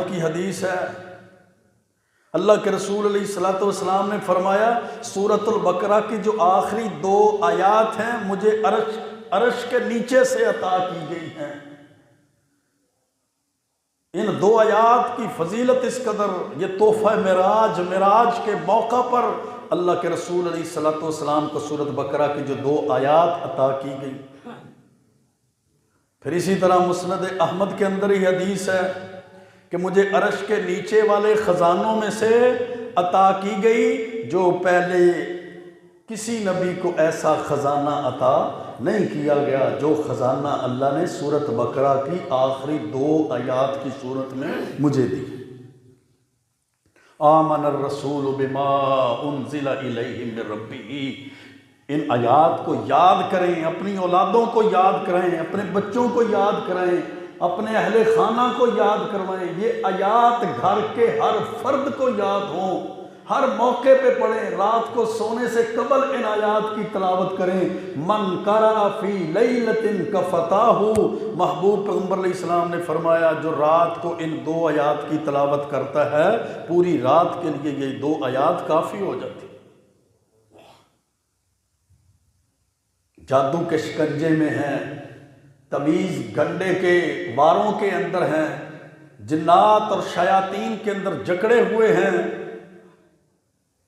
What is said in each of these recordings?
کی حدیث ہے، اللہ کے رسول علیہ الصلوۃ والسلام نے فرمایا سورۃ البقرہ کی جو آخری 2 آیات ہیں مجھے عرش کے نیچے سے عطا کی گئی ہیں۔ ان 2 آیات کی فضیلت اس قدر، یہ تحفہ معراج کے موقع پر اللہ کے رسول علیہ الصلوۃ والسلام کو سورۃ بقرہ کی جو 2 آیات عطا کی گئی۔ پھر اسی طرح مسند احمد کے اندر ہی حدیث ہے کہ مجھے عرش کے نیچے والے خزانوں میں سے عطا کی گئی جو پہلے کسی نبی کو ایسا خزانہ عطا نہیں کیا گیا، جو خزانہ اللہ نے سورۃ بقرہ کی آخری 2 آیات کی صورت میں مجھے دی۔ آمن الرسول بما انزل الیہ من ربہ۔ ان آیات کو یاد کریں، اپنی اولادوں کو یاد کریں، اپنے بچوں کو یاد کریں، اپنے اہل خانہ کو یاد کروائیں۔ یہ آیات گھر کے ہر فرد کو یاد ہوں، ہر موقع پہ پڑھیں، رات کو سونے سے قبل ان آیات کی تلاوت کریں۔ من قرأ فی لیلۃ کفتاہ، محبوب پیغمبر علیہ السلام نے فرمایا جو رات کو ان 2 آیات کی تلاوت کرتا ہے پوری رات کے لیے یہ 2 آیات کافی ہو جاتی۔ جادو کے شکنجے میں ہیں، تمیز گنڈے کے واروں کے اندر ہیں، جنات اور شیاطین کے اندر جکڑے ہوئے ہیں،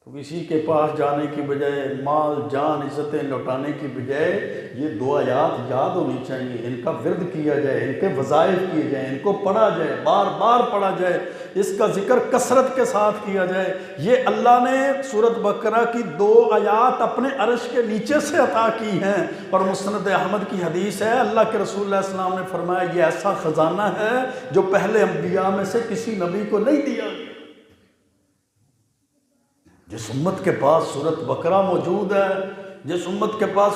تو کسی کے پاس جانے کی بجائے، مال جان عزتیں لوٹانے کی بجائے یہ 2 آیات یاد ہونی چاہیے، ان کا ورد کیا جائے، ان کے وظائف کیے جائیں، ان کو پڑھا جائے، بار بار پڑھا جائے، اس کا ذکر کثرت کے ساتھ کیا جائے۔ یہ اللہ نے سورۃ بقرہ کی 2 آیات اپنے عرش کے نیچے سے عطا کی ہیں، اور مسند احمد کی حدیث ہے اللہ کے رسول اللہ صلی اللہ علیہ وسلم نے فرمایا یہ ایسا خزانہ ہے جو پہلے انبیاء میں سے کسی نبی کو نہیں دیا گیا۔ جس امت کے پاس سورۃ بقرہ موجود ہے، جس امت کے پاس